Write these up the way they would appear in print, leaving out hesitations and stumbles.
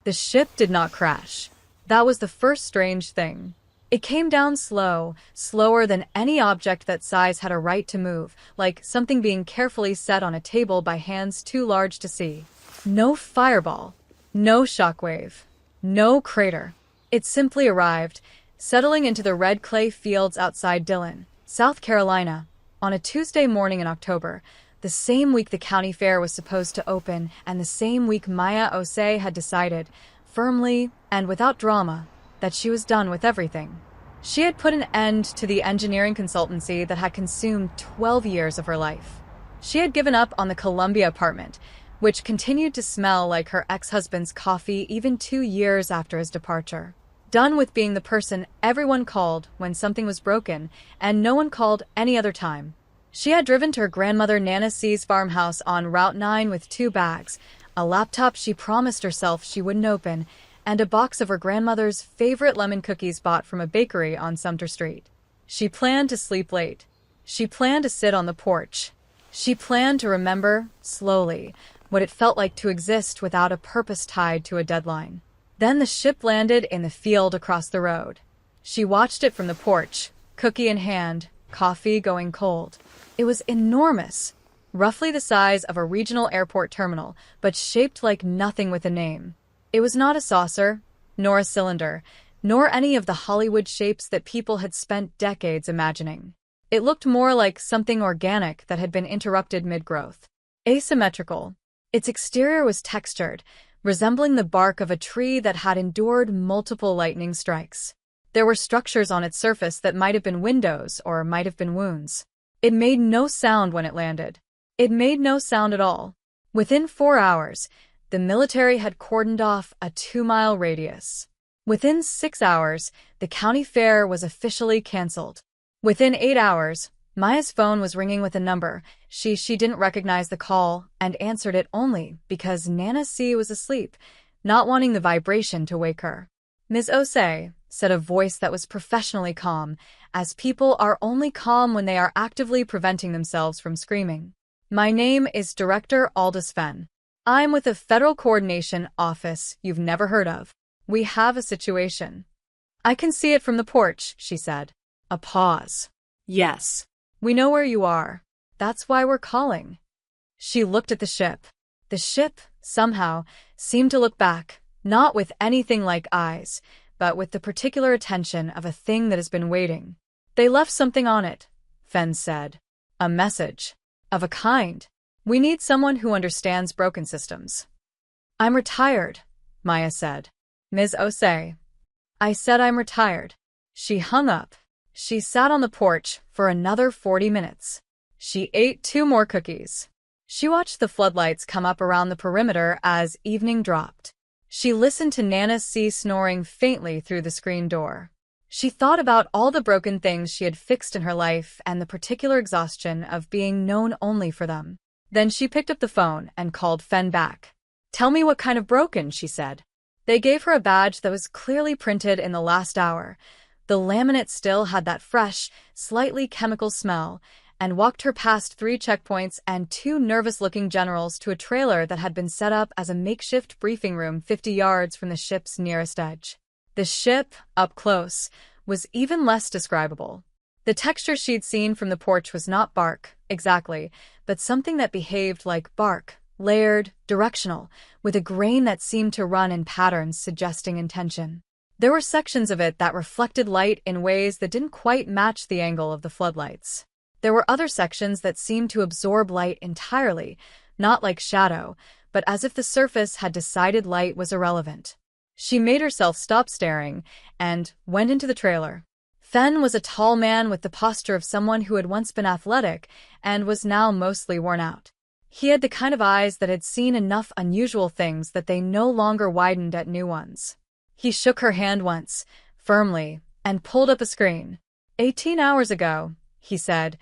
The ship did not crash. That was the first strange thing. It came down slow, slower than any object that size had a right to move, like something being carefully set on a table by hands too large to see. No fireball, no shockwave, no crater. It simply arrived, settling into the red clay fields outside Dillon, South Carolina, on a Tuesday morning in October, the same week the county fair was supposed to open and the same week Maya Osei had decided, firmly and without drama, that she was done with everything. She had put an end to the engineering consultancy that had consumed 12 years of her life. She had given up on the Columbia apartment, which continued to smell like her ex-husband's coffee even 2 years after his departure. Done with being the person everyone called when something was broken and no one called any other time. She had driven to her grandmother Nana C's farmhouse on Route 9 with 2 bags, a laptop she promised herself she wouldn't open, and a box of her grandmother's favorite lemon cookies bought from a bakery on Sumter Street. She planned to sleep late. She planned to sit on the porch. She planned to remember, slowly, what it felt like to exist without a purpose tied to a deadline. Then the ship landed in the field across the road. She watched it from the porch, cookie in hand, coffee going cold. It was enormous, roughly the size of a regional airport terminal, but shaped like nothing with a name. It was not a saucer, nor a cylinder, nor any of the Hollywood shapes that people had spent decades imagining. It looked more like something organic that had been interrupted mid-growth. Asymmetrical. Its exterior was textured, resembling the bark of a tree that had endured multiple lightning strikes. There were structures on its surface that might have been windows or might have been wounds. It made no sound when it landed. It made no sound at all. Within 4 hours, the military had cordoned off a 2-mile radius. Within 6 hours, the county fair was officially canceled. Within 8 hours, Maya's phone was ringing with a number. She didn't recognize the call and answered it only because Nana C was asleep, not wanting the vibration to wake her. "Ms. Osei," said a voice that was professionally calm, as people are only calm when they are actively preventing themselves from screaming. "My name is Director Aldous Fenn. I'm with a federal coordination office you've never heard of. We have a situation." "I can see it from the porch," she said. A pause. "Yes. We know where you are. That's why we're calling." She looked at the ship. The ship, somehow, seemed to look back, not with anything like eyes, but with the particular attention of a thing that has been waiting. "They left something on it," Fenn said. "A message. Of a kind. We need someone who understands broken systems." "I'm retired," Maya said. "Ms. Osei." "I said I'm retired." She hung up. She sat on the porch for another 40 minutes. She ate 2 more cookies. She watched the floodlights come up around the perimeter as evening dropped. She listened to Nana C snoring faintly through the screen door. She thought about all the broken things she had fixed in her life and the particular exhaustion of being known only for them. Then she picked up the phone and called Fenn back. "Tell me what kind of broken," she said. They gave her a badge that was clearly printed in the last hour. The laminate still had that fresh, slightly chemical smell, and walked her past 3 checkpoints and 2 nervous-looking generals to a trailer that had been set up as a makeshift briefing room 50 yards from the ship's nearest edge. The ship, up close, was even less describable. The texture she'd seen from the porch was not bark, exactly, but something that behaved like bark, layered, directional, with a grain that seemed to run in patterns suggesting intention. There were sections of it that reflected light in ways that didn't quite match the angle of the floodlights. There were other sections that seemed to absorb light entirely, not like shadow, but as if the surface had decided light was irrelevant. She made herself stop staring and went into the trailer. Fenn was a tall man with the posture of someone who had once been athletic and was now mostly worn out. He had the kind of eyes that had seen enough unusual things that they no longer widened at new ones. He shook her hand once, firmly, and pulled up a screen. 18 hours ago, he said,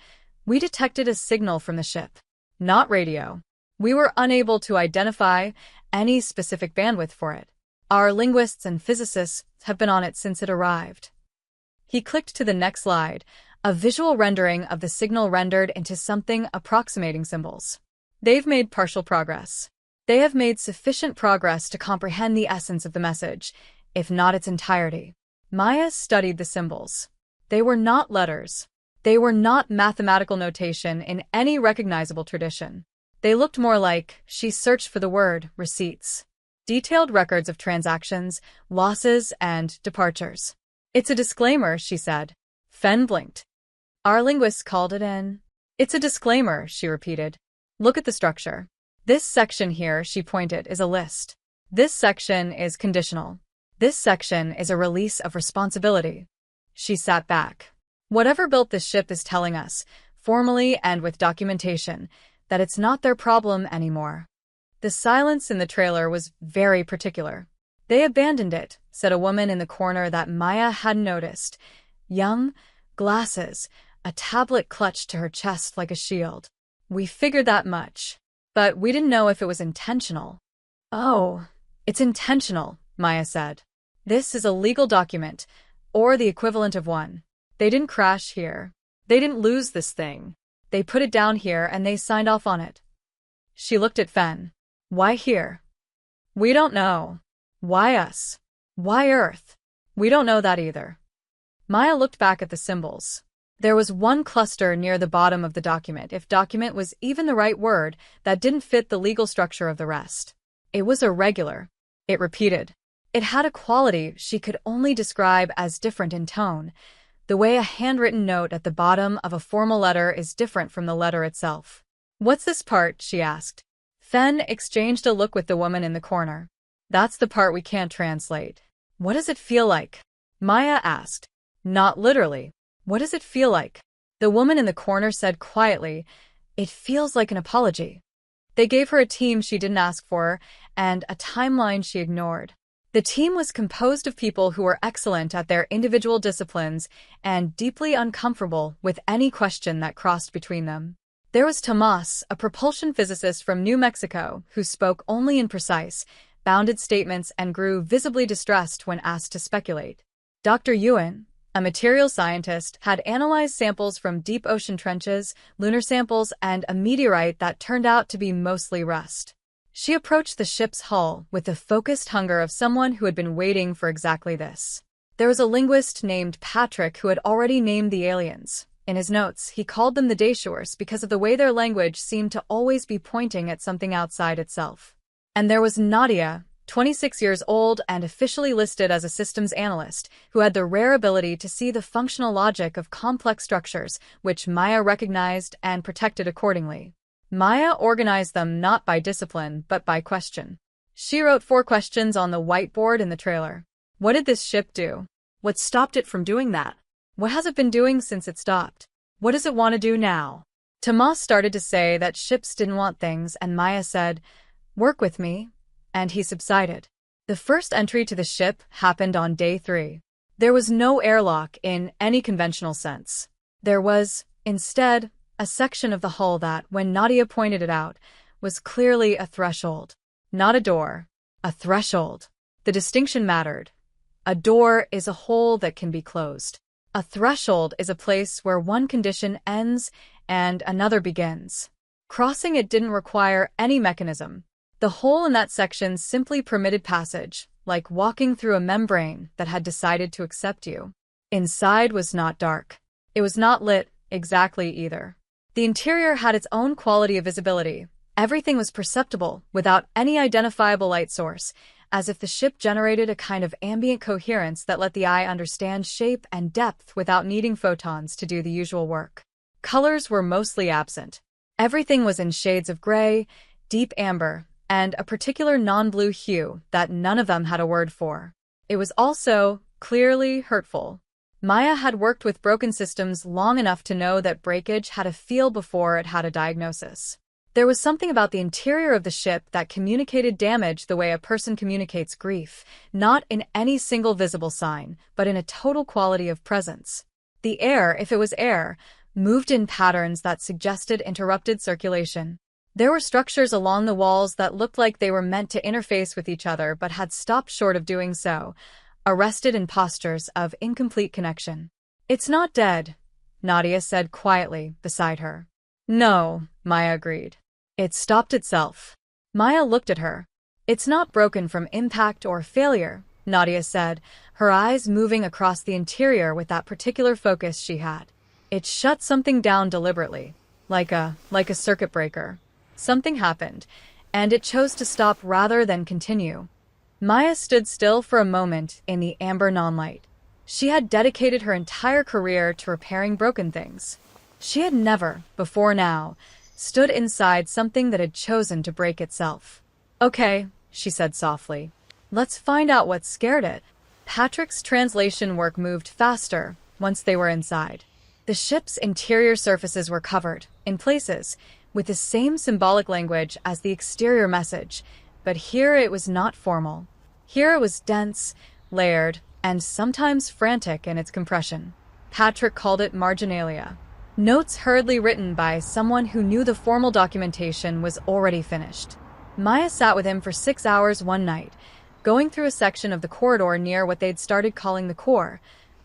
we detected a signal from the ship. Not radio. We were unable to identify any specific bandwidth for it. Our linguists and physicists have been on it since it arrived. He clicked to the next slide, a visual rendering of the signal rendered into something approximating symbols. They've made partial progress. They have made sufficient progress to comprehend the essence of the message, if not its entirety. Maya studied the symbols. They were not letters. They were not mathematical notation in any recognizable tradition. They looked more like, she searched for the word, receipts. Detailed records of transactions, losses, and departures. It's a disclaimer, she said. Fen blinked. Our linguists called it an. It's a disclaimer, she repeated. Look at the structure. This section here, she pointed, is a list. This section is conditional. This section is a release of responsibility. She sat back. Whatever built this ship is telling us, formally and with documentation, that it's not their problem anymore. The silence in the trailer was very particular. They abandoned it, said a woman in the corner that Maya hadn't noticed. Young, glasses, a tablet clutched to her chest like a shield. We figured that much. But we didn't know if it was intentional. Oh, it's intentional, Maya said. This is a legal document, or the equivalent of one. They didn't crash here. They didn't lose this thing. They put it down here and they signed off on it. She looked at Fen. Why here? We don't know. Why us? Why Earth? We don't know that either. Maya looked back at the symbols. There was one cluster near the bottom of the document, if document was even the right word, that didn't fit the legal structure of the rest. It was irregular. It repeated. It had a quality she could only describe as different in tone, the way a handwritten note at the bottom of a formal letter is different from the letter itself. What's this part? She asked. Fen exchanged a look with the woman in the corner. That's the part we can't translate. What does it feel like? Maya asked. Not literally. What does it feel like? The woman in the corner said quietly, it feels like an apology. They gave her a team she didn't ask for, and a timeline she ignored. The team was composed of people who were excellent at their individual disciplines and deeply uncomfortable with any question that crossed between them. There was Tomas, a propulsion physicist from New Mexico, who spoke only in precise, bounded statements and grew visibly distressed when asked to speculate. Dr. Ewan, a materials scientist, had analyzed samples from deep ocean trenches, lunar samples, and a meteorite that turned out to be mostly rust. She approached the ship's hull with the focused hunger of someone who had been waiting for exactly this. There was a linguist named Patrick who had already named the aliens. In his notes, he called them the Deshures because of the way their language seemed to always be pointing at something outside itself. And there was Nadia, 26 years old and officially listed as a systems analyst, who had the rare ability to see the functional logic of complex structures, which Maya recognized and protected accordingly. Maya organized them not by discipline, but by question. She wrote 4 questions on the whiteboard in the trailer. What did this ship do? What stopped it from doing that? What has it been doing since it stopped? What does it want to do now? Tomas started to say that ships didn't want things, and Maya said, work with me, and he subsided. The first entry to the ship happened on day 3. There was no airlock in any conventional sense. There was, instead, a section of the hull that, when Nadia pointed it out, was clearly a threshold. Not a door, a threshold. The distinction mattered. A door is a hole that can be closed. A threshold is a place where one condition ends and another begins. Crossing it didn't require any mechanism. The hole in that section simply permitted passage, like walking through a membrane that had decided to accept you. Inside was not dark. It was not lit exactly either. The interior had its own quality of visibility. Everything was perceptible without any identifiable light source, as if the ship generated a kind of ambient coherence that let the eye understand shape and depth without needing photons to do the usual work. Colors were mostly absent. Everything was in shades of gray, deep amber, and a particular non-blue hue that none of them had a word for. It was also clearly hurtful. Maya had worked with broken systems long enough to know that breakage had a feel before it had a diagnosis. There was something about the interior of the ship that communicated damage the way a person communicates grief, not in any single visible sign, but in a total quality of presence. The air, if it was air, moved in patterns that suggested interrupted circulation. There were structures along the walls that looked like they were meant to interface with each other but had stopped short of doing so, arrested in postures of incomplete connection. It's not dead, Nadia said quietly beside her. No, Maya agreed. It stopped itself. Maya looked at her. It's not broken from impact or failure, Nadia said, her eyes moving across the interior with that particular focus she had. It shut something down deliberately, like a circuit breaker. Something happened, and it chose to stop rather than continue. Maya stood still for a moment in the amber non-light. She had dedicated her entire career to repairing broken things. She had never, before now, stood inside something that had chosen to break itself. Okay, she said softly. Let's find out what scared it. Patrick's translation work moved faster once they were inside. The ship's interior surfaces were covered, in places, with the same symbolic language as the exterior message, but here it was not formal. Here it was dense, layered, and sometimes frantic in its compression. Patrick called it marginalia. Notes hurriedly written by someone who knew the formal documentation was already finished. Maya sat with him for 6 hours one night, going through a section of the corridor near what they'd started calling the core,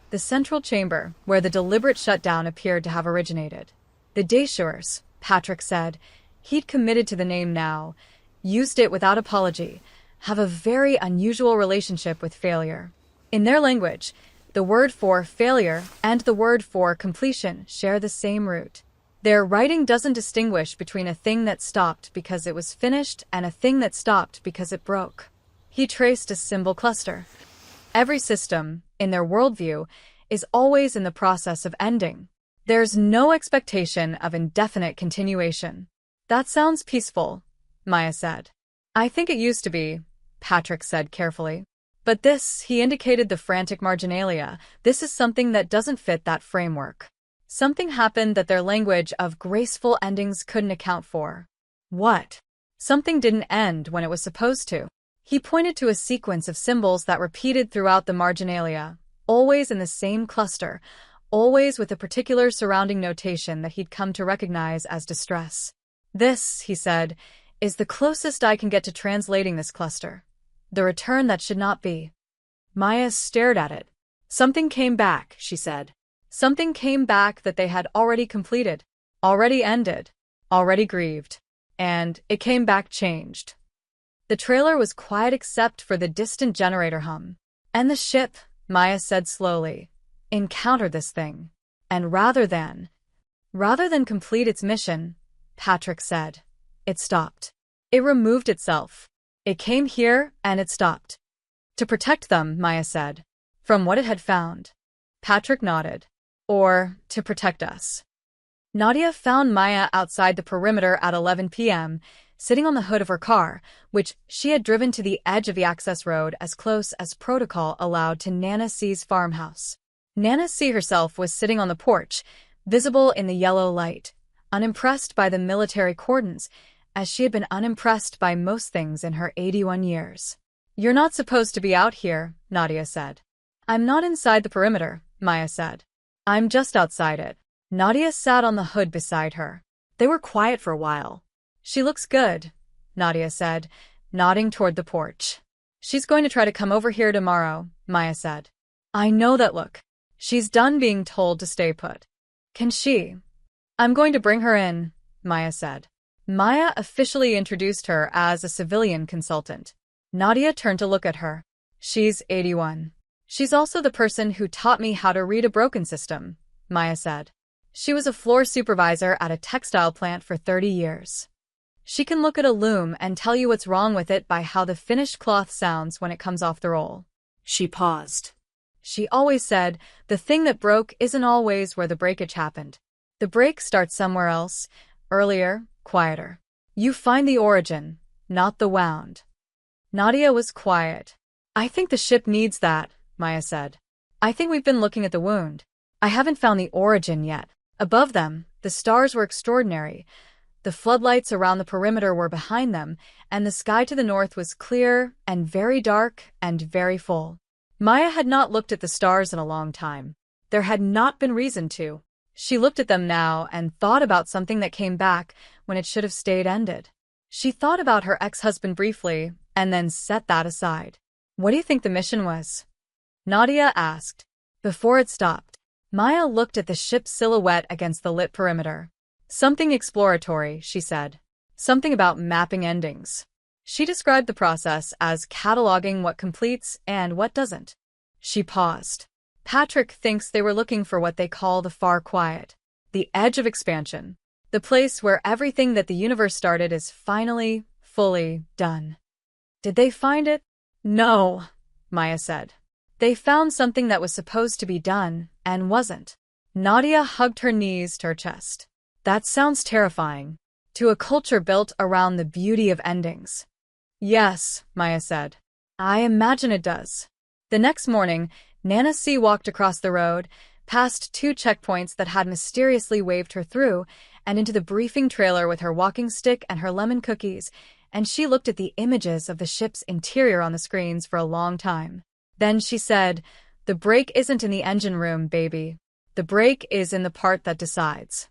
the central chamber where the deliberate shutdown appeared to have originated. The Deshures, Patrick said, he'd committed to the name now, used it without apology, have a very unusual relationship with failure. In their language, the word for failure and the word for completion share the same root. Their writing doesn't distinguish between a thing that stopped because it was finished and a thing that stopped because it broke. He traced a symbol cluster. Every system, in their worldview, is always in the process of ending. There's no expectation of indefinite continuation. That sounds peaceful, Maya said. I think it used to be, Patrick said carefully. But this, he indicated the frantic marginalia, this is something that doesn't fit that framework. Something happened that their language of graceful endings couldn't account for. What? Something didn't end when it was supposed to. He pointed to a sequence of symbols that repeated throughout the marginalia, always in the same cluster, always with a particular surrounding notation that he'd come to recognize as distress. This, he said, is the closest I can get to translating this cluster. The return that should not be. Maya stared at it. Something came back, she said. Something came back that they had already completed, already ended, already grieved. And it came back changed. The trailer was quiet except for the distant generator hum. And the ship, Maya said slowly, encountered this thing. And rather than complete its mission, Patrick said, it stopped. It removed itself. It came here, and it stopped. To protect them, Maya said. From what it had found. Patrick nodded. Or, to protect us. Nadia found Maya outside the perimeter at 11 p.m., sitting on the hood of her car, which she had driven to the edge of the access road as close as protocol allowed to Nana C's farmhouse. Nana C herself was sitting on the porch, visible in the yellow light, unimpressed by the military cordons, as she had been unimpressed by most things in her 81 years. You're not supposed to be out here, Nadia said. I'm not inside the perimeter, Maya said. I'm just outside it. Nadia sat on the hood beside her. They were quiet for a while. She looks good, Nadia said, nodding toward the porch. She's going to try to come over here tomorrow, Maya said. I know that look. She's done being told to stay put. Can she? I'm going to bring her in, Maya said. Maya officially introduced her as a civilian consultant. Nadia turned to look at her. She's 81. She's also the person who taught me how to read a broken system, Maya said. She was a floor supervisor at a textile plant for 30 years. She can look at a loom and tell you what's wrong with it by how the finished cloth sounds when it comes off the roll. She paused. She always said, the thing that broke isn't always where the breakage happened. The break starts somewhere else, earlier, quieter. You find the origin, not the wound. Nadia was quiet. I think the ship needs that, Maya said. I think we've been looking at the wound. I haven't found the origin yet. Above them, the stars were extraordinary. The floodlights around the perimeter were behind them, and the sky to the north was clear and very dark and very full. Maya had not looked at the stars in a long time. There had not been reason to. She looked at them now and thought about something that came back when it should have stayed ended. She thought about her ex-husband briefly, and then set that aside. What do you think the mission was? Nadia asked. Before it stopped, Maya looked at the ship's silhouette against the lit perimeter. Something exploratory, she said. Something about mapping endings. She described the process as cataloging what completes and what doesn't. She paused. Patrick thinks they were looking for what they call the far quiet, the edge of expansion, the place where everything that the universe started is finally, fully done. Did they find it? No, Maya said. They found something that was supposed to be done and wasn't. Nadia hugged her knees to her chest. That sounds terrifying. To a culture built around the beauty of endings. Yes, Maya said. I imagine it does. The next morning, Nana C walked across the road, past 2 checkpoints that had mysteriously waved her through, and into the briefing trailer with her walking stick and her lemon cookies, and she looked at the images of the ship's interior on the screens for a long time. Then she said, "The break isn't in the engine room, baby. The break is in the part that decides."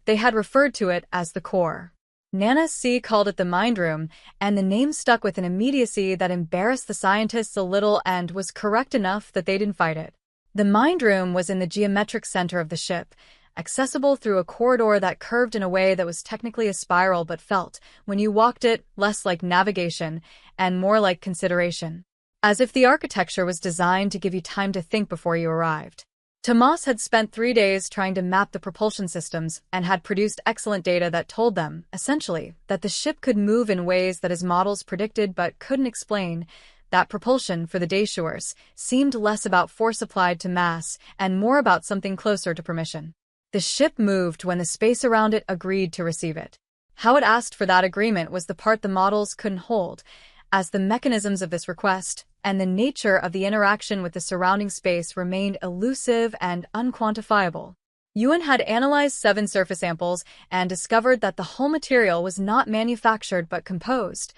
They had referred to it as the core. Nana C called it the mind room, and the name stuck with an immediacy that embarrassed the scientists a little and was correct enough that they didn't fight it. The mind room was in the geometric center of the ship, accessible through a corridor that curved in a way that was technically a spiral but felt, when you walked it, less like navigation and more like consideration. As if the architecture was designed to give you time to think before you arrived. Tomas had spent 3 days trying to map the propulsion systems and had produced excellent data that told them, essentially, that the ship could move in ways that his models predicted but couldn't explain. That propulsion, for the Deshures, seemed less about force applied to mass and more about something closer to permission. The ship moved when the space around it agreed to receive it. How it asked for that agreement was the part the models couldn't hold, as the mechanisms of this request and the nature of the interaction with the surrounding space remained elusive and unquantifiable. Ewan had analyzed 7 surface samples and discovered that the whole material was not manufactured but composed,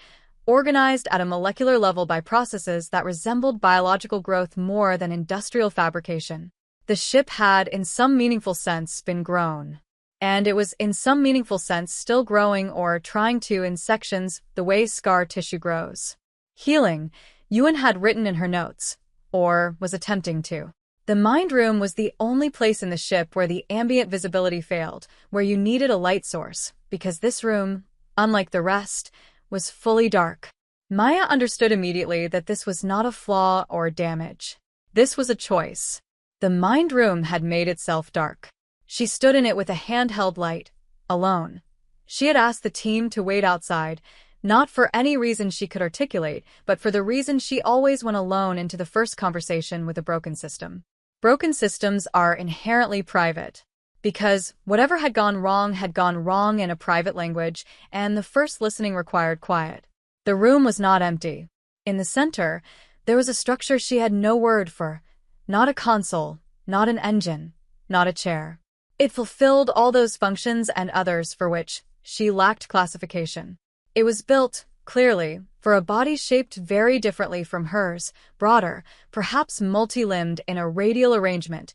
organized at a molecular level by processes that resembled biological growth more than industrial fabrication. The ship had, in some meaningful sense, been grown. And it was, in some meaningful sense, still growing or trying to in sections, the way scar tissue grows. Healing, Ewan had written in her notes, or was attempting to. The mind room was the only place in the ship where the ambient visibility failed, where you needed a light source, because this room, unlike the rest, was fully dark. Maya understood immediately that this was not a flaw or damage. This was a choice. The mind room had made itself dark. She stood in it with a handheld light, alone. She had asked the team to wait outside, not for any reason she could articulate, but for the reason she always went alone into the first conversation with a broken system. Broken systems are inherently private, because whatever had gone wrong in a private language, and the first listening required quiet. The room was not empty. In the center, there was a structure she had no word for, not a console, not an engine, not a chair. It fulfilled all those functions and others for which she lacked classification. It was built, clearly, for a body shaped very differently from hers, broader, perhaps multi-limbed in a radial arrangement,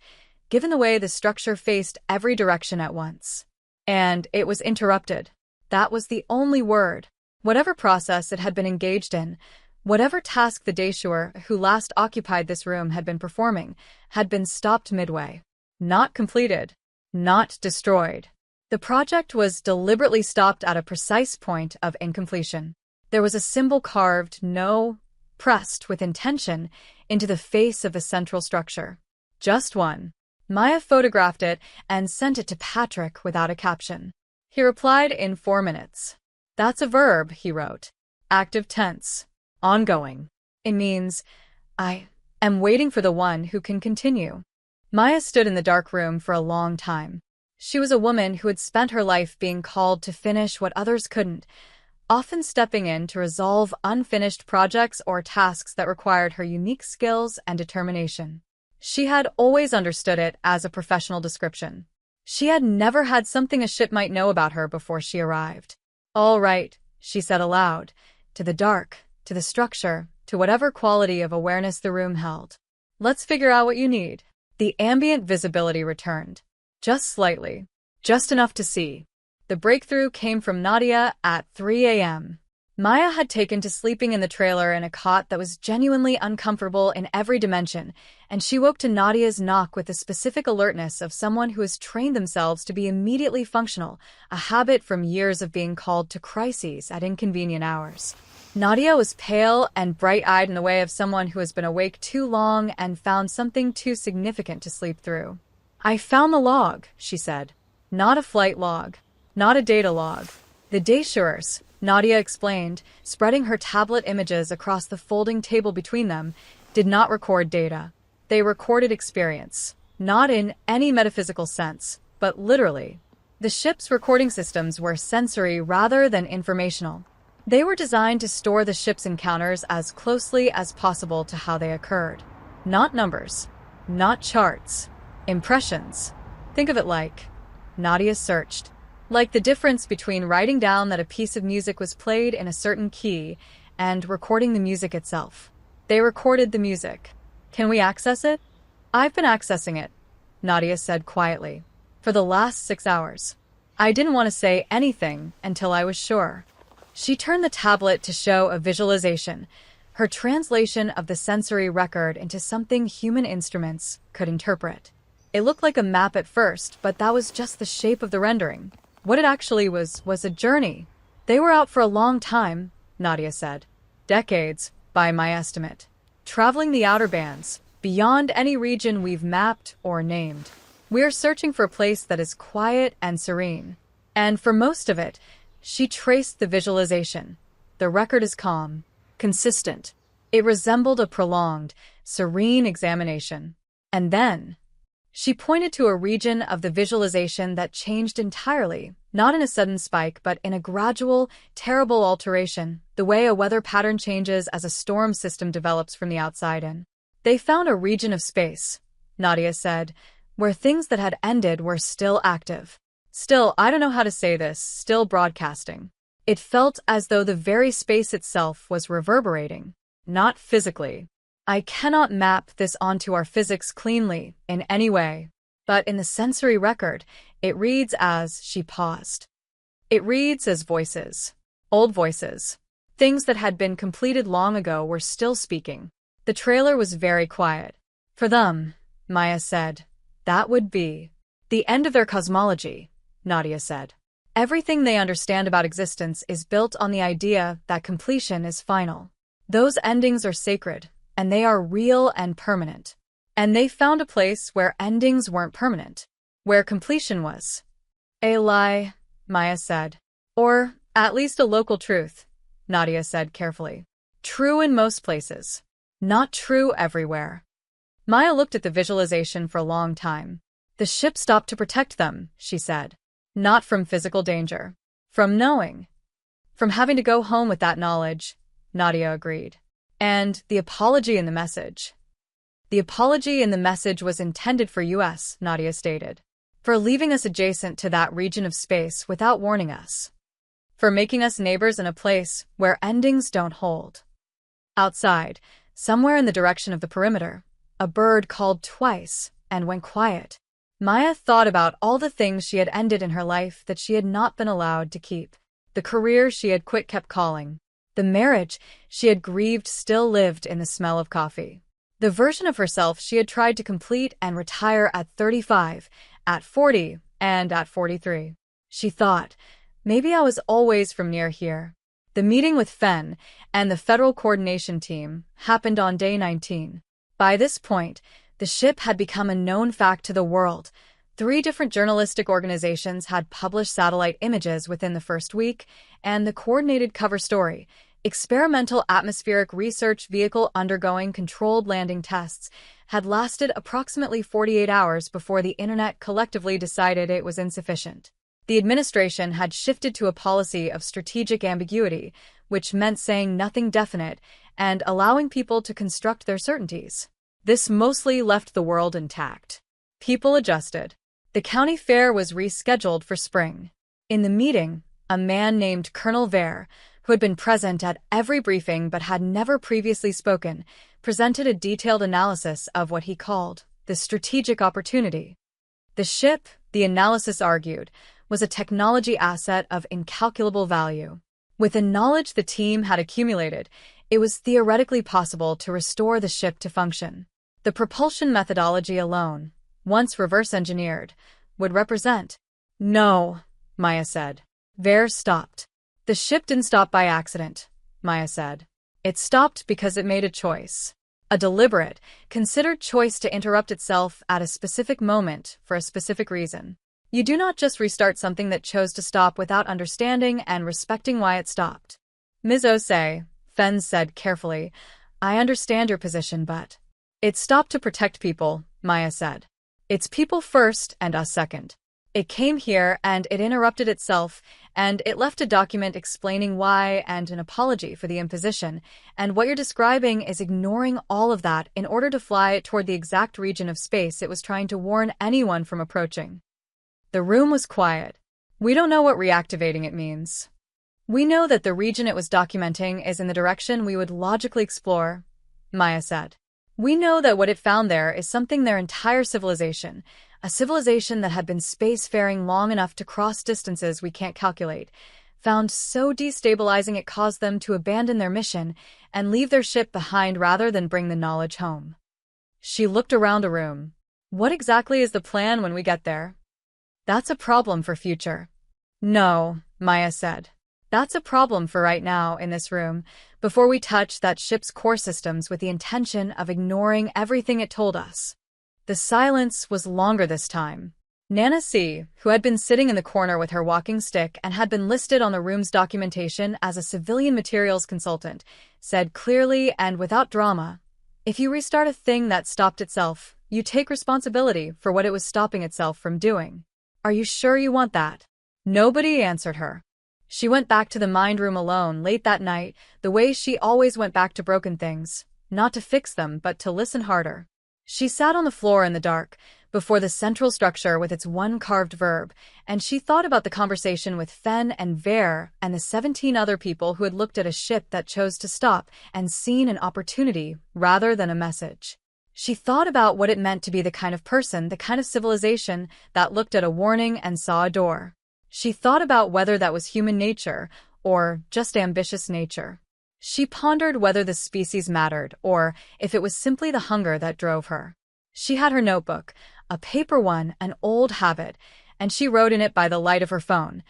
given the way the structure faced every direction at once. And it was interrupted. That was the only word. Whatever process it had been engaged in, whatever task the Deshur who last occupied this room had been performing, had been stopped midway. Not completed. Not destroyed. The project was deliberately stopped at a precise point of incompletion. There was a symbol carved, no, pressed with intention, into the face of the central structure. Just one. Maya photographed it and sent it to Patrick without a caption. He replied in 4 minutes. That's a verb, he wrote. Active tense. Ongoing. It means, I am waiting for the one who can continue. Maya stood in the dark room for a long time. She was a woman who had spent her life being called to finish what others couldn't, often stepping in to resolve unfinished projects or tasks that required her unique skills and determination. She had always understood it as a professional description. She had never had something a ship might know about her before she arrived. All right, she said aloud, to the dark, to the structure, to whatever quality of awareness the room held. Let's figure out what you need. The ambient visibility returned. Just slightly. Just enough to see. The breakthrough came from Nadia at 3 a.m. Maya had taken to sleeping in the trailer in a cot that was genuinely uncomfortable in every dimension, and she woke to Nadia's knock with the specific alertness of someone who has trained themselves to be immediately functional, a habit from years of being called to crises at inconvenient hours. Nadia was pale and bright-eyed in the way of someone who has been awake too long and found something too significant to sleep through. "I found the log," she said. "Not a flight log. Not a data log. The dashures," Nadia explained, spreading her tablet images across the folding table between them, "did not record data. They recorded experience. Not in any metaphysical sense, but literally. The ship's recording systems were sensory rather than informational. They were designed to store the ship's encounters as closely as possible to how they occurred. Not numbers. Not charts. Impressions. Think of it like..." Nadia searched. "Like the difference between writing down that a piece of music was played in a certain key and recording the music itself. They recorded the music. Can we access it?" "I've been accessing it," Nadia said quietly, "for the last 6 hours. I didn't want to say anything until I was sure." She turned the tablet to show a visualization, her translation of the sensory record into something human instruments could interpret. It looked like a map at first, but that was just the shape of the rendering. What it actually was a journey. "They were out for a long time," Nadia said. "Decades, by my estimate. Traveling the outer bands, beyond any region we've mapped or named. We're searching for a place that is quiet and serene. And for most of it, she traced the visualization. The record is calm, consistent. It resembled a prolonged, serene examination. And then, she pointed to a region of the visualization that changed entirely, not in a sudden spike, but in a gradual, terrible alteration, the way a weather pattern changes as a storm system develops from the outside in. "They found a region of space," Nadia said, "where things that had ended were still active. Still, I don't know how to say this, still broadcasting. It felt as though the very space itself was reverberating. Not physically. I cannot map this onto our physics cleanly, in any way. But in the sensory record, it reads as..." She paused. "It reads as voices. Old voices. Things that had been completed long ago were still speaking. The trailer was very quiet. For them," Maya said, "that would be the end of their cosmology," Nadia said. "Everything they understand about existence is built on the idea that completion is final. Those endings are sacred, and they are real and permanent. And they found a place where endings weren't permanent, where completion was." "A lie," Maya said. "Or, at least a local truth," Nadia said carefully. "True in most places. Not true everywhere." Maya looked at the visualization for a long time. "The ship stopped to protect them," she said. "Not from physical danger. From knowing. From having to go home with that knowledge," Nadia agreed. "And the apology in the message." "The apology in the message was intended for us," Nadia stated. "For leaving us adjacent to that region of space without warning us. For making us neighbors in a place where endings don't hold." Outside, somewhere in the direction of the perimeter, a bird called twice and went quiet. Maya thought about all the things she had ended in her life that she had not been allowed to keep. The career she had quit kept calling. The marriage she had grieved still lived in the smell of coffee. The version of herself she had tried to complete and retire at 35, at 40, and at 43. She thought, maybe I was always from near here. The meeting with Fenn and the Federal Coordination Team happened on day 19. By this point, the ship had become a known fact to the world. 3 different journalistic organizations had published satellite images within the first week, and the coordinated cover story, "Experimental Atmospheric Research Vehicle Undergoing Controlled Landing Tests," had lasted approximately 48 hours before the internet collectively decided it was insufficient. The administration had shifted to a policy of strategic ambiguity, which meant saying nothing definite and allowing people to construct their certainties. This mostly left the world intact. People adjusted. The county fair was rescheduled for spring. In the meeting, a man named Colonel Vare, who had been present at every briefing but had never previously spoken, presented a detailed analysis of what he called the strategic opportunity. The ship, the analysis argued, was a technology asset of incalculable value. With the knowledge the team had accumulated, it was theoretically possible to restore the ship to function. The propulsion methodology alone, once reverse-engineered, would represent... "No," Maya said. Vare stopped. "The ship didn't stop by accident," Maya said. It stopped because it made a choice. A deliberate, considered choice to interrupt itself at a specific moment for a specific reason. You do not just restart something that chose to stop without understanding and respecting why it stopped. Ms. Osei, Fen said carefully, I understand your position, but it stopped to protect people, Maya said. It's people first and us second. It came here and it interrupted itself, and it left a document explaining why and an apology for the imposition, and what you're describing is ignoring all of that in order to fly toward the exact region of space it was trying to warn anyone from approaching. The room was quiet. We don't know what reactivating it means. We know that the region it was documenting is in the direction we would logically explore, Maya said. We know that what it found there is something their entire civilization, a civilization that had been spacefaring long enough to cross distances we can't calculate, found so destabilizing it caused them to abandon their mission and leave their ship behind rather than bring the knowledge home. She looked around the room. What exactly is the plan when we get there? That's a problem for future. No, Maya said. That's a problem for right now in this room, before we touch that ship's core systems with the intention of ignoring everything it told us. The silence was longer this time. Nana C., who had been sitting in the corner with her walking stick and had been listed on the room's documentation as a civilian materials consultant, said clearly and without drama, if you restart a thing that stopped itself, you take responsibility for what it was stopping itself from doing. Are you sure you want that? Nobody answered her. She went back to the mind room alone late that night, the way she always went back to broken things, not to fix them but to listen harder. She sat on the floor in the dark, before the central structure with its one carved verb, and she thought about the conversation with Fen and Ver and the 17 other people who had looked at a ship that chose to stop and seen an opportunity rather than a message. She thought about what it meant to be the kind of person, the kind of civilization that looked at a warning and saw a door. She thought about whether that was human nature or just ambitious nature. She pondered whether the species mattered or if it was simply the hunger that drove her. She had her notebook, a paper one, an old habit, and she wrote in it by the light of her phone,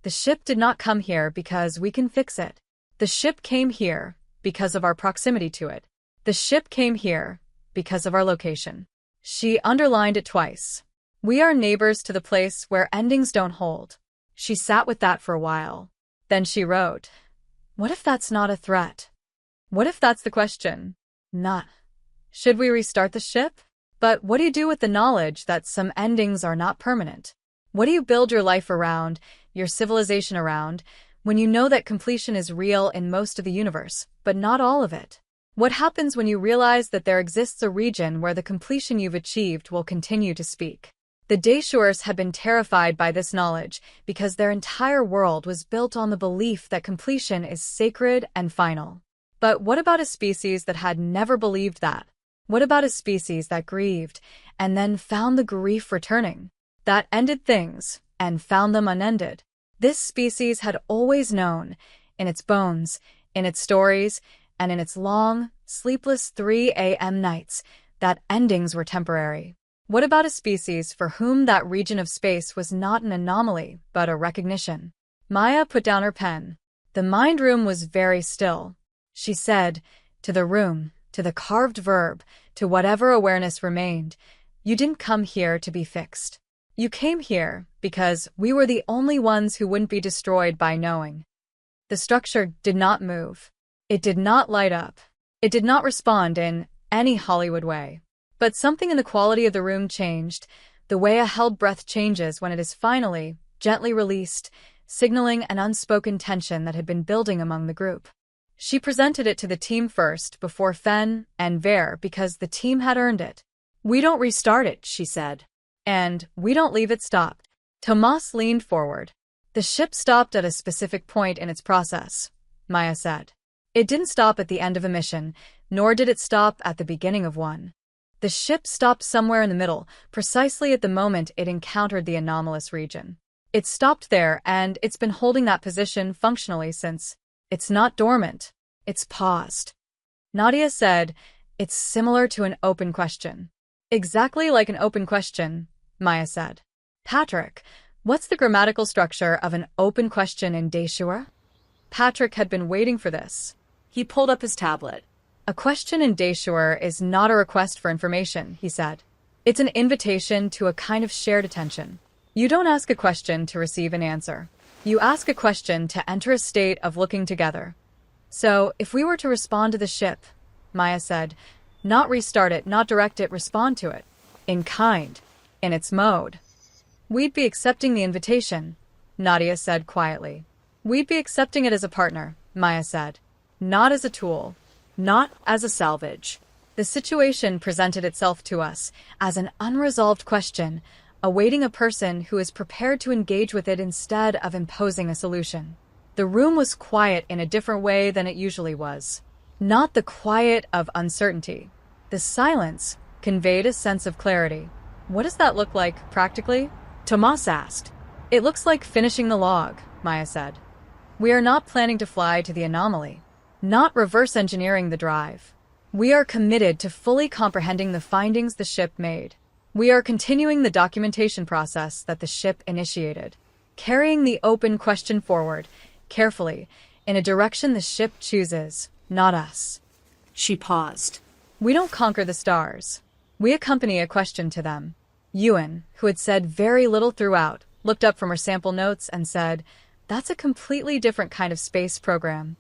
"The ship did not come here because we can fix it. The ship came here because of our proximity to it. The ship came here because of our location." She underlined it twice. We are neighbors to the place where endings don't hold. She sat with that for a while. Then she wrote, what if that's not a threat? What if that's the question? Not, should we restart the ship? But what do you do with the knowledge that some endings are not permanent? What do you build your life around, your civilization around, when you know that completion is real in most of the universe, but not all of it? What happens when you realize that there exists a region where the completion you've achieved will continue to speak? The Daeshurs had been terrified by this knowledge because their entire world was built on the belief that completion is sacred and final. But what about a species that had never believed that? What about a species that grieved and then found the grief returning? That ended things and found them unended. This species had always known, in its bones, in its stories, and in its long, sleepless 3 a.m. nights, that endings were temporary. What about a species for whom that region of space was not an anomaly, but a recognition? Maya put down her pen. The mind room was very still. She said, to the room, to the carved verb, to whatever awareness remained, you didn't come here to be fixed. You came here because we were the only ones who wouldn't be destroyed by knowing. The structure did not move. It did not light up. It did not respond in any Hollywood way. But something in the quality of the room changed, the way a held breath changes when it is finally, gently released, signaling an unspoken tension that had been building among the group. She presented it to the team first, before Fen and Ver, because the team had earned it. We don't restart it, she said. And we don't leave it stopped. Tomas leaned forward. The ship stopped at a specific point in its process, Maya said. It didn't stop at the end of a mission, nor did it stop at the beginning of one. The ship stopped somewhere in the middle, precisely at the moment it encountered the anomalous region. It stopped there, and it's been holding that position functionally since. It's not dormant. It's paused. Nadia said, it's similar to an open question. Exactly like an open question, Maya said. Patrick, what's the grammatical structure of an open question in Daeshur? Patrick had been waiting for this. He pulled up his tablet. A question in Daeshur is not a request for information, he said. It's an invitation to a kind of shared attention. You don't ask a question to receive an answer. You ask a question to enter a state of looking together. So, if we were to respond to the ship, Maya said, not restart it, not direct it, respond to it. In kind. In its mode. We'd be accepting the invitation, Nadia said quietly. We'd be accepting it as a partner, Maya said. Not as a tool. Not as a salvage. The situation presented itself to us as an unresolved question, awaiting a person who is prepared to engage with it instead of imposing a solution. The room was quiet in a different way than it usually was. Not the quiet of uncertainty. The silence conveyed a sense of clarity. What does that look like, practically? Tomas asked. It looks like finishing the log, Maya said. We are not planning to fly to the anomaly. Not reverse engineering the drive. We are committed to fully comprehending the findings the ship made. We are continuing the documentation process that the ship initiated, carrying the open question forward, carefully, in a direction the ship chooses, not us. She paused. We don't conquer the stars. We accompany a question to them. Ewan, who had said very little throughout, looked up from her sample notes and said, That's a completely different kind of space program.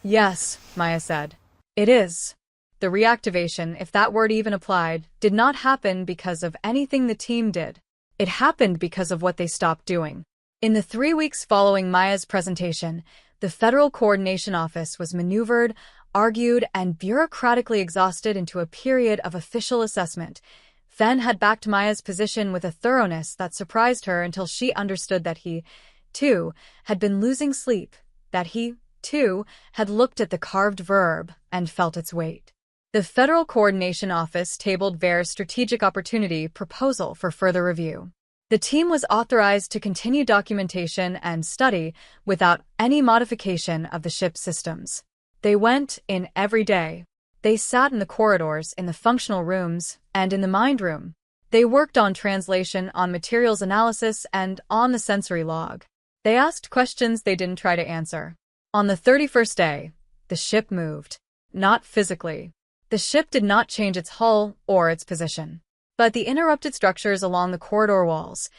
Yes, Maya said. It is. The reactivation, if that word even applied, did not happen because of anything the team did. It happened because of what they stopped doing. In the 3 weeks following Maya's presentation, the Federal Coordination Office was maneuvered, argued, and bureaucratically exhausted into a period of official assessment. Fen had backed Maya's position with a thoroughness that surprised her until she understood that he, too, had been losing sleep, that he, too, had looked at the carved verb and felt its weight. The Federal Coordination Office tabled Vare's strategic opportunity proposal for further review. The team was authorized to continue documentation and study without any modification of the ship's systems. They went in every day. They sat in the corridors, in the functional rooms, and in the mind room. They worked on translation, on materials analysis, and on the sensory log. They asked questions they didn't try to answer. On the 31st day, the ship moved. Not physically. The ship did not change its hull or its position. But the interrupted structures along the corridor walls,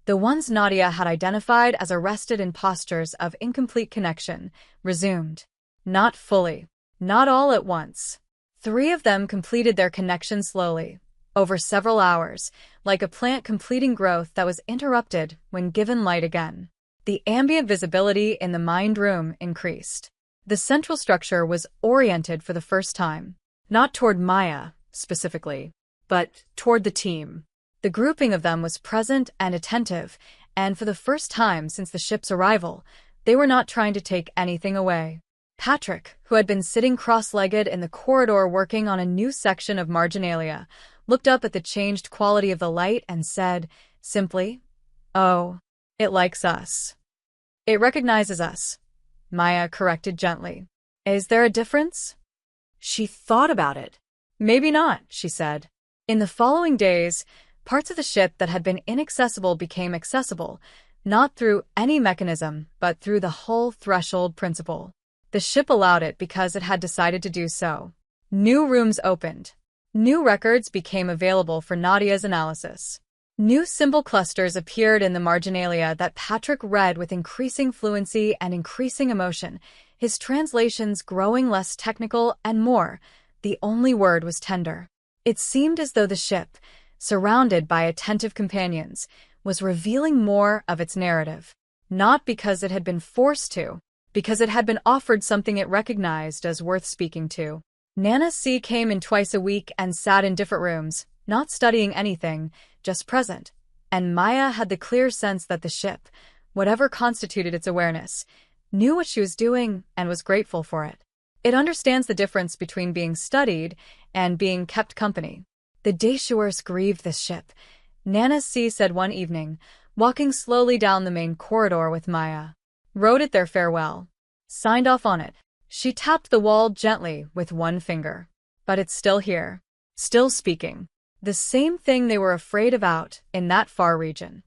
the ones Nadia had identified as arrested in postures of incomplete connection, resumed. Not fully. Not all at once. 3 of them completed their connection slowly, over several hours, like a plant completing growth that was interrupted when given light again. The ambient visibility in the mind room increased. The central structure was oriented for the first time. Not toward Maya, specifically, but toward the team. The grouping of them was present and attentive, and for the first time since the ship's arrival, they were not trying to take anything away. Patrick, who had been sitting cross-legged in the corridor working on a new section of marginalia, looked up at the changed quality of the light and said, simply, "Oh, it likes us. It recognizes us," Maya corrected gently. "Is there a difference?" She thought about it. "Maybe not," she said. In the following days, parts of the ship that had been inaccessible became accessible, not through any mechanism, but through the hull threshold principle. The ship allowed it because it had decided to do so. New rooms opened. New records became available for Nadia's analysis. New symbol clusters appeared in the marginalia that Patrick read with increasing fluency and increasing emotion, his translations growing less technical and more. The only word was tender. It seemed as though the ship, surrounded by attentive companions, was revealing more of its narrative. Not because it had been forced to, because it had been offered something it recognized as worth speaking to. Nana C. came in twice a week and sat in different rooms, not studying anything, just present. And Maya had the clear sense that the ship, whatever constituted its awareness, knew what she was doing and was grateful for it. It understands the difference between being studied and being kept company. The Daeshurs grieved this ship, Nana C. said one evening, walking slowly down the main corridor with Maya. Wrote it their farewell. Signed off on it. She tapped the wall gently with one finger. But it's still here. Still speaking. The same thing they were afraid of out in that far region.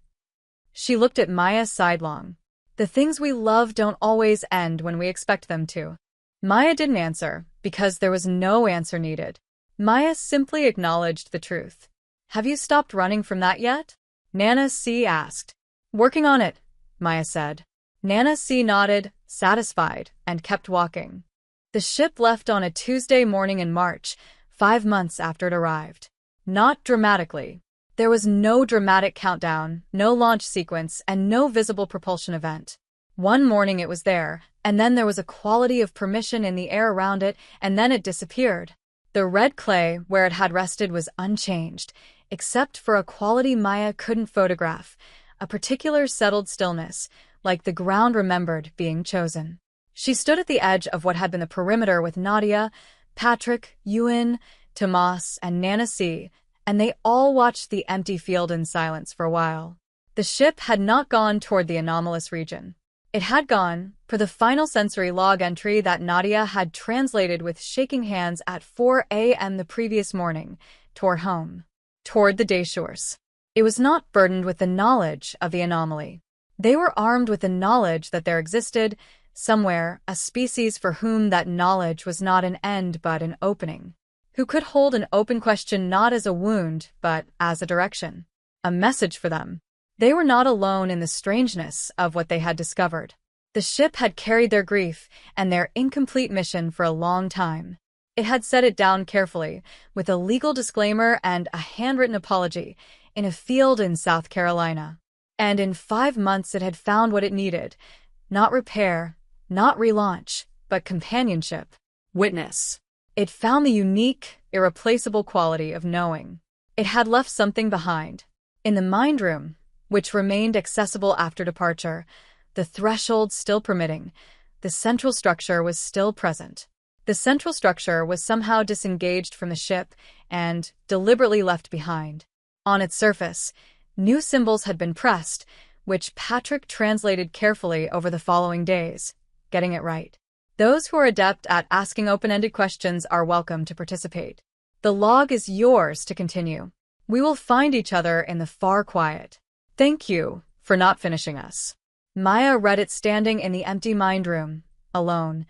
She looked at Maya sidelong. The things we love don't always end when we expect them to. Maya didn't answer, because there was no answer needed. Maya simply acknowledged the truth. Have you stopped running from that yet? Nana C asked. Working on it, Maya said. Nana C nodded, satisfied, and kept walking. The ship left on a Tuesday morning in March, 5 months after it arrived. Not dramatically. There was no dramatic countdown, no launch sequence, and no visible propulsion event. One morning it was there, and then there was a quality of permission in the air around it, and then it disappeared. The red clay where it had rested was unchanged, except for a quality Maya couldn't photograph, a particular settled stillness, like the ground remembered being chosen. She stood at the edge of what had been the perimeter with Nadia, Patrick, Ewan, Tomas, and Nana C., and they all watched the empty field in silence for a while. The ship had not gone toward the anomalous region. It had gone, per the final sensory log entry that Nadia had translated with shaking hands at 4 a.m. the previous morning, toward home, toward the Dayshores. It was not burdened with the knowledge of the anomaly. They were armed with the knowledge that there existed, somewhere, a species for whom that knowledge was not an end but an opening, who could hold an open question not as a wound but as a direction, a message for them. They were not alone in the strangeness of what they had discovered. The ship had carried their grief and their incomplete mission for a long time. It had set it down carefully, with a legal disclaimer and a handwritten apology, in a field in South Carolina. And in 5 months it had found what it needed. Not repair, not relaunch, but companionship. Witness. It found the unique, irreplaceable quality of knowing. It had left something behind. In the mind room, which remained accessible after departure, the threshold still permitting, the central structure was still present. The central structure was somehow disengaged from the ship and deliberately left behind. On its surface, new symbols had been pressed, which Patrick translated carefully over the following days, getting it right. Those who are adept at asking open-ended questions are welcome to participate. The log is yours to continue. We will find each other in the far quiet. Thank you for not finishing us. Maya read it standing in the empty mind room, alone,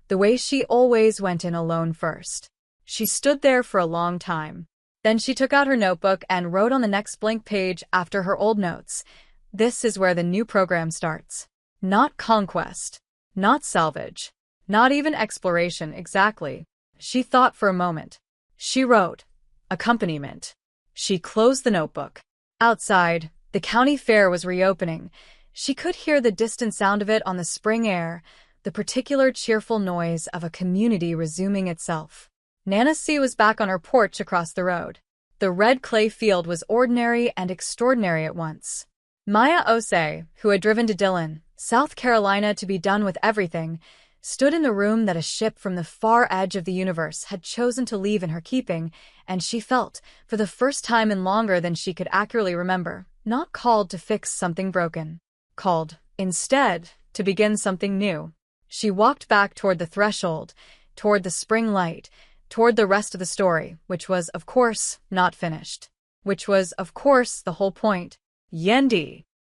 the way she always went in alone first. She stood there for a long time. Then she took out her notebook and wrote on the next blank page after her old notes. This is where the new program starts. Not conquest, not salvage, not even exploration exactly. She thought for a moment. She wrote, accompaniment. She closed the notebook. Outside, the county fair was reopening. She could hear the distant sound of it on the spring air, the particular cheerful noise of a community resuming itself. Nana C. was back on her porch across the road. The red clay field was ordinary and extraordinary at once. Maya Osei, who had driven to Dillon, South Carolina to be done with everything, stood in the room that a ship from the far edge of the universe had chosen to leave in her keeping, and she felt, for the first time in longer than she could accurately remember, not called to fix something broken. Called, instead, to begin something new. She walked back toward the threshold, toward the spring light, toward the rest of the story, which was, of course, not finished. Which was, of course, the whole point. Yendi.